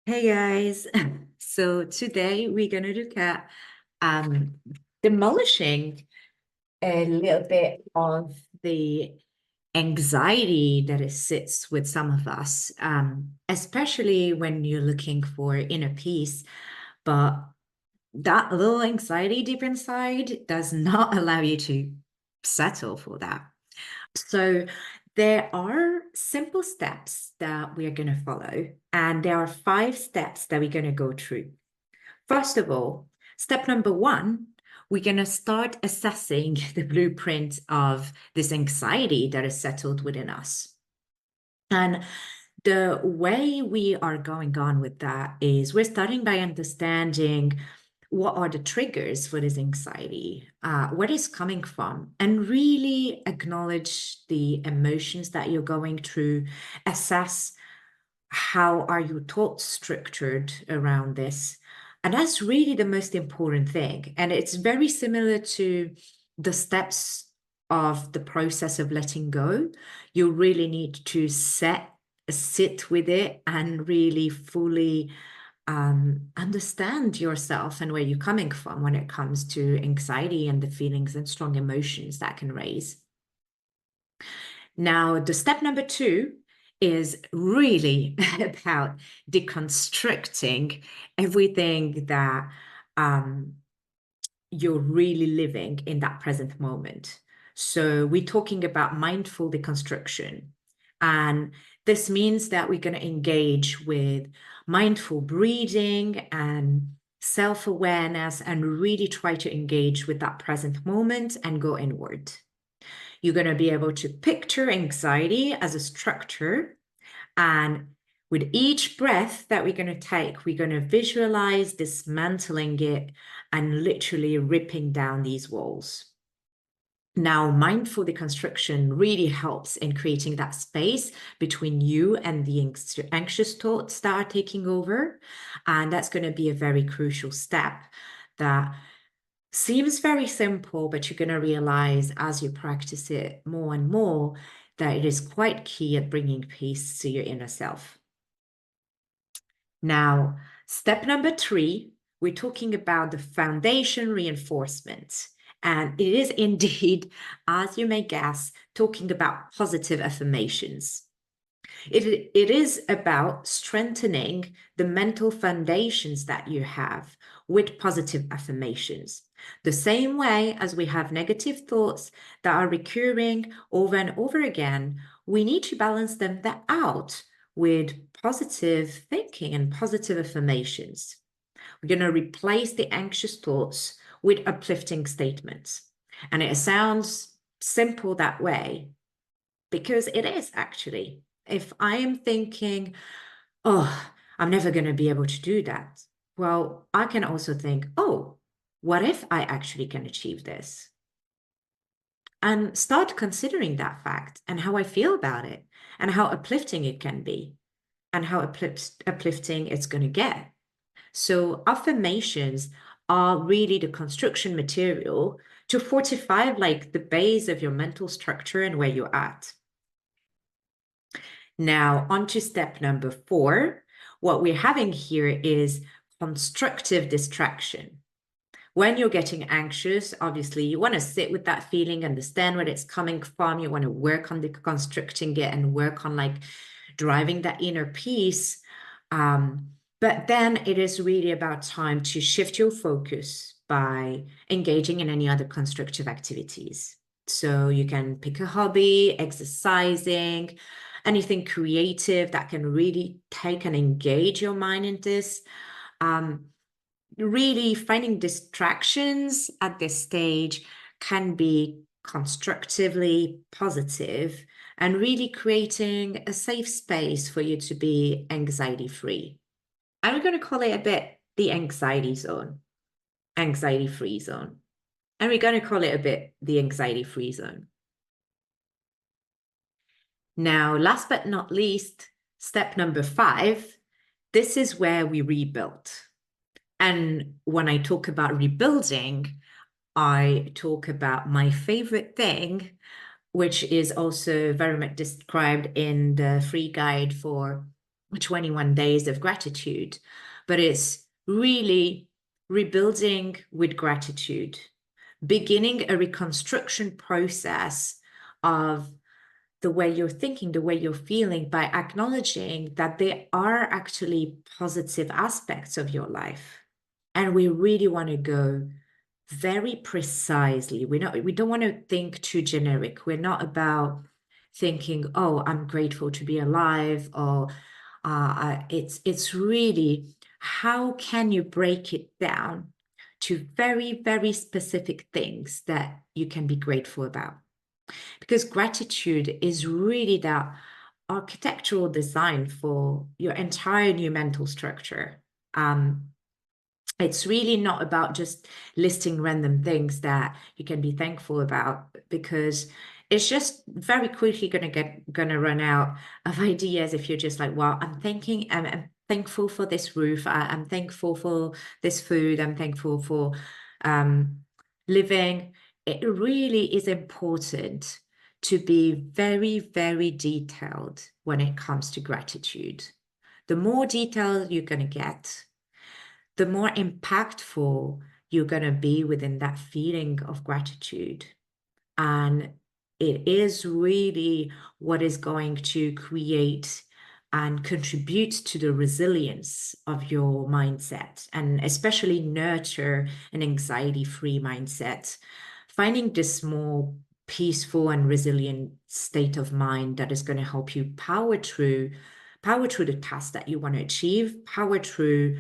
Hey guys, so today we're going to look at um, demolishing a little bit of the anxiety that it sits with some of us, especially when you're looking for inner peace. But that little anxiety deep inside does not allow you to settle for that. So there are simple steps that we are going to follow, and there are 5 steps that we're going to go through. First of all, step number 1, we're going to start assessing the blueprint of this anxiety that is settled within us. And the way we are going on with that is we're starting by understanding what are the triggers for this anxiety, where it's coming from, and really acknowledge the emotions that you're going through, assess how are your thoughts structured around this. And that's really the most important thing. And it's very similar to the steps of the process of letting go. You really need to sit with it and really fully understand yourself and where you're coming from when it comes to anxiety and the feelings and strong emotions that can raise. Now, the step number 2 is really about deconstructing everything that you're really living in that present moment. So we're talking about mindful deconstruction. And this means that we're going to engage with mindful breathing and self-awareness and really try to engage with that present moment and go inward. You're going to be able to picture anxiety as a structure. And with each breath that we're going to take, we're going to visualize dismantling it and literally ripping down these walls. Now, mindful deconstruction really helps in creating that space between you and the anxious thoughts that are taking over. And that's going to be a very crucial step that seems very simple, but you're going to realize as you practice it more and more that it is quite key at bringing peace to your inner self. Now, step number 3, we're talking about the foundation reinforcement. And it is indeed, as you may guess, talking about positive affirmations. It is about strengthening the mental foundations that you have with positive affirmations. The same way as we have negative thoughts that are recurring over and over again, we need to balance them out with positive thinking and positive affirmations. We're going to replace the anxious thoughts with uplifting statements. And it sounds simple that way because it is actually. If I am thinking, oh, I'm never going to be able to do that, well, I can also think, oh, what if I actually can achieve this? And start considering that fact and how I feel about it and how uplifting it can be and how uplifting it's going to get. So affirmations are really the construction material to fortify like the base of your mental structure and where you're at. Now, on to step number 4. What we're having here is constructive distraction. When you're getting anxious, obviously, you want to sit with that feeling, understand where it's coming from. You want to work on deconstructing it and work on like driving that inner peace. But then it is really about time to shift your focus by engaging in any other constructive activities. So you can pick a hobby, exercising, anything creative that can really take and engage your mind in this. Really finding distractions at this stage can be constructively positive and really creating a safe space for you to be anxiety free. I'm going to call it a bit the anxiety zone, anxiety free zone. And we're going to call it a bit the anxiety free zone. Now, last but not least, step number 5, this is where we rebuild. And when I talk about rebuilding, I talk about my favorite thing, which is also very much described in the free guide for 21 days of gratitude, but it's really rebuilding with gratitude, beginning a reconstruction process of the way you're thinking, the way you're feeling, by acknowledging that there are actually positive aspects of your life. And we really want to go very precisely. We don't want to think too generic. We're not about thinking, oh, I'm grateful to be alive, or it's really, how can you break it down to very, very specific things that you can be grateful about? Because gratitude is really that architectural design for your entire new mental structure. It's really not about just listing random things that you can be thankful about, because it's just very quickly gonna run out of ideas if you're just like, well, I'm thankful for this roof, I'm thankful for this food, I'm thankful for living. It really is important to be very, very detailed when it comes to gratitude. The more detailed you're going to get, the more impactful you're going to be within that feeling of gratitude. And it is really what is going to create and contribute to the resilience of your mindset, and especially nurture an anxiety-free mindset. Finding this more peaceful and resilient state of mind that is going to help you power through the tasks that you want to achieve, power through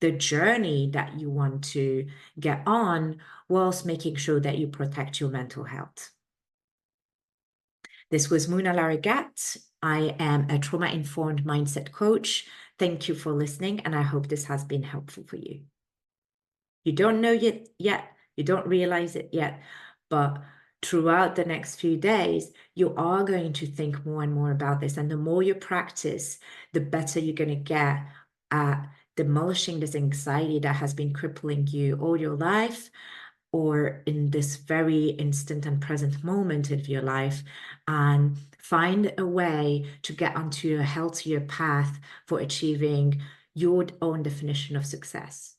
the journey that you want to get on, whilst making sure that you protect your mental health. This was Muna Larigat. I am a trauma-informed mindset coach. Thank you for listening, and I hope this has been helpful for you. You don't know it yet, you don't realize it yet, but throughout the next few days, you are going to think more and more about this. And the more you practice, the better you're going to get at demolishing this anxiety that has been crippling you all your life, or in this very instant and present moment of your life, and find a way to get onto a healthier path for achieving your own definition of success.